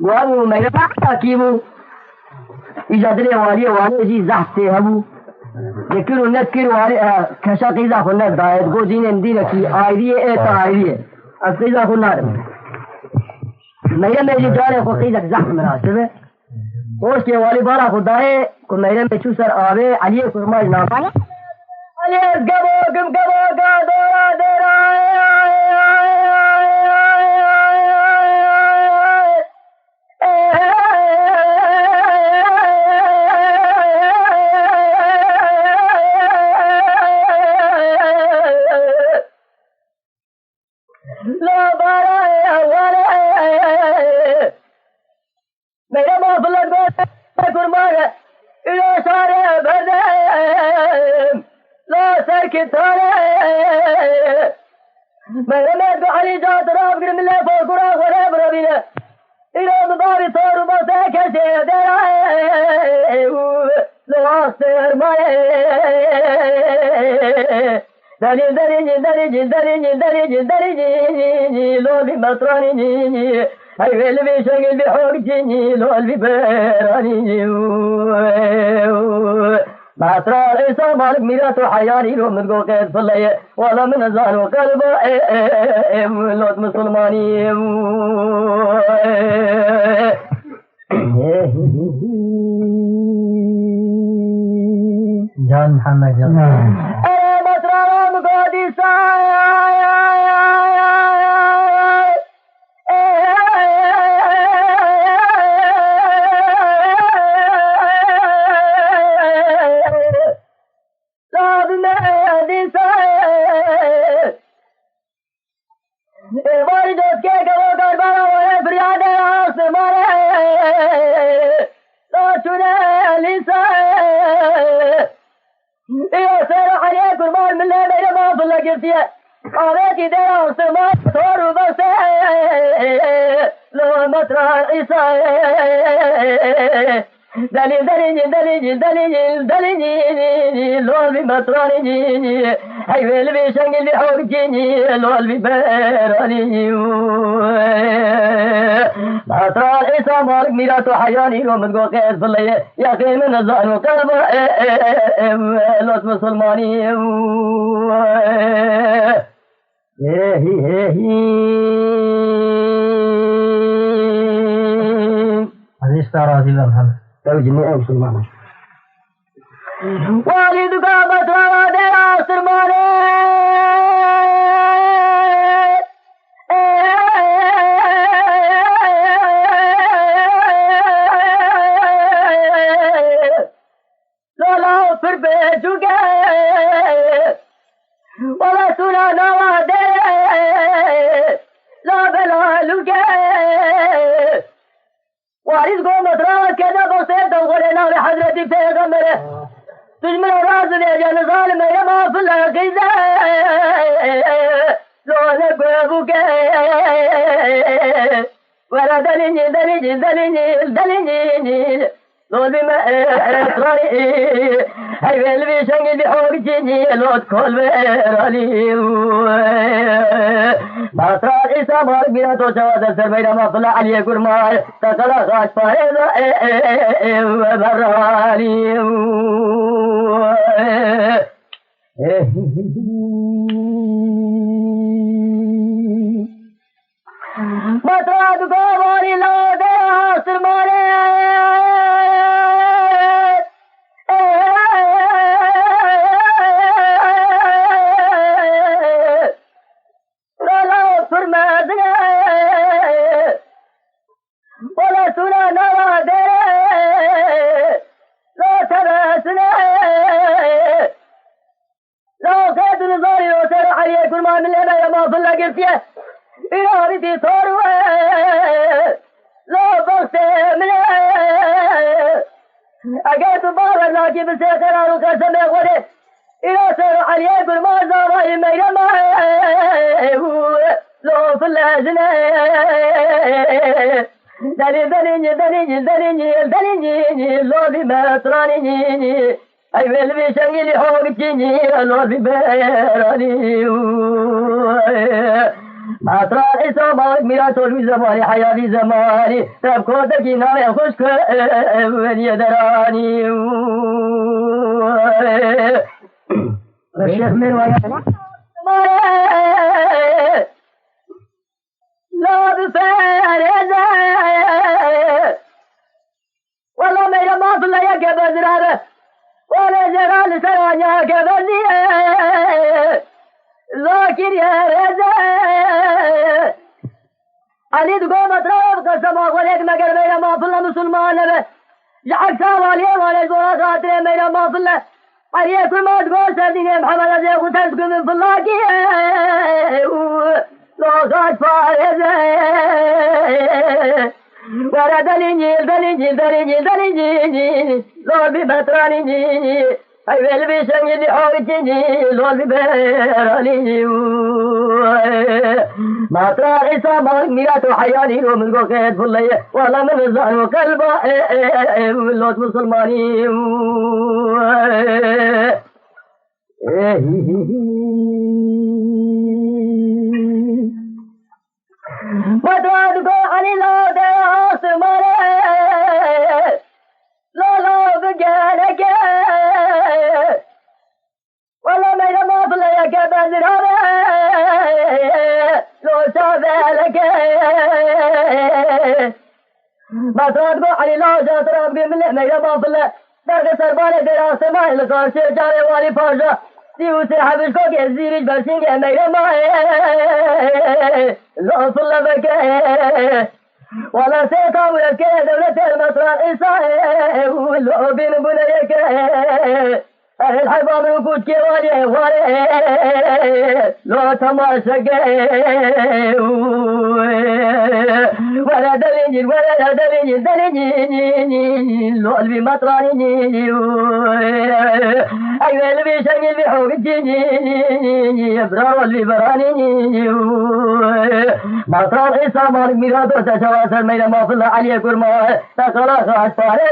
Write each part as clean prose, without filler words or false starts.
وابو ما يبقى كيمو يجادل والي جي زحتي ابو يكيرو نكيرو والي كشاقي ذا كنا دايت جوزين دينا كي ايدي ايدي اسيدا كنا मेरे में जो जाने को कई जगह मनासिब है पोस्ट के वाली बारा खुदा है को मेरे में चूसर आवे अली कुरमाज ना पाए अली गबो का दोरा देरा मेरा माफलत कुर्बान इधर सारे भरदे ला सर के थारे मेरे में तो अली जात राम गिर मिले फोकुरा खोरे बरबी ने इधर मुबारी थोड़ू बसे कैसे दे रहा है लास्ट अरमाए दरी लोली मतरानी I will be singing the origin, Lord, be better. Matra is a mark mirror to Hayari room and go get for lay, while I'm in a Zano Kalba, Lord Musulmani. John Hamad. I will be singing the origin, Lord, be better. Matra is a mark mirror to Hayani room and go get for lay, Yakim and Zano Kalba, Lord Musulmani. والد قامت روادي عصر مالي لا फिर बेचुके ولا सुना नवादे ला बेला लुके वारिस قامت رواد كذا بسيطة وغرنا بحضرة पैगंबर तुझमें राज ले जन ज़ालिम या माफ़ला गिज़ा लोले बेबुके वरा दलिनी लोले में रानी I will be singing the origin Lord call verali Matra is a mark mirror to Chad Servera Mafla Ali Gurmar Takala Rash Paeda Verali Matra to go on in Lord Asmare I will be singing the origin, Lord, be better. مطرح إسامك ميرا طول زماني حياتي زماني تبكو دكي نامي خشك وني دراني الشيخ مروي لا بفارزة والله ميرا ما في الله يا بزرابة ولا جرال سرانيا كبزية ذاكر يا رزا علي تقوم اطراف قسم اقولك مگر ميرا ما في الله مسلمان به جعك سوالي وانا زورا خاطري ميرا ما في الله علي كل ما تقول سرديني محمد ازي وتسكن من في الله كي لوغات فارزة ورد الانجيل دلينجيل لول بمطراني أيوة بيشنجي دي حوجي لول ببراني مطران عيسى مالك ميرات حياني ومن قوكيت فلية ولا من الزهر وكلبا لوت مسلماني مطران قواني لو دياس مري لو بجانك ولا ميرا ما فليك بزرابة لو شابلك مطران قواني لو جاتراب قمل ميرا ما فليك درق سرباني دراسة ماي لقارشي جاري والي فارجة سيوسي حبش کو کے زیرج برسنگ میرا ماء لو صلبك ولا سيطا ولك دولة المطران إساء ولو بين بنيك الحباب الوكوت كوالي والي لو تماشك ولا دلنجل لو قلبي مطراني أيوة اللي بيشنجل بحوق الجيني إبرار اللي براني مطران إساء مالك ميرادو تشواسر ميلا ما في الله عليه كرما تخلاص أشفاري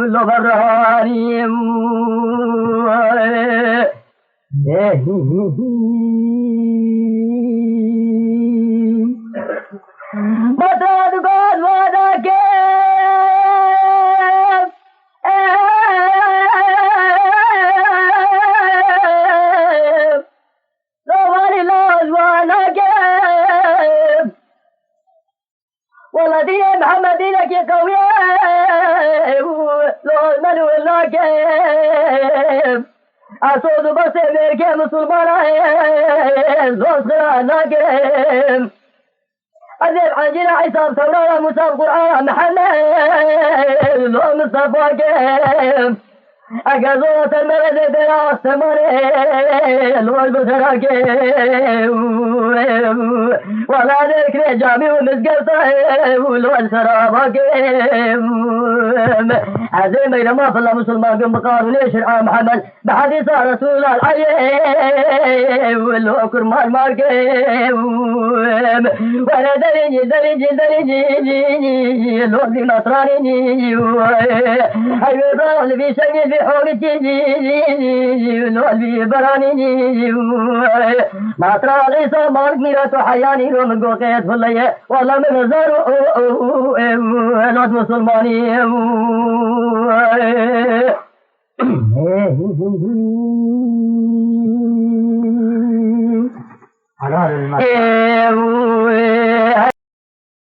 لو براني مطران قد وادك والذي محمد لك قوي لو المنو لك أصود بس أمريكا مسلمان زوج لك أذيب عن حساب ثورة مساب قرآن محمد لو مصطفى أجازوة المرض دراس ثمانية والبصراك ولا ذكر جامع ومسقطة والسرابك عزيم إلى ما فلا مسلمان قم بقارن شرع محمد بحديث رسول الله الحي والوكر مال مالك ولا دليني الوقت نصراني أيضا اللي بيشني حول الجيجي والوالبي براني ما ترى غيصة مالك ميرات وحياني ومن قوقيت فلية والله من الزار الوقت مسلماني حلال المال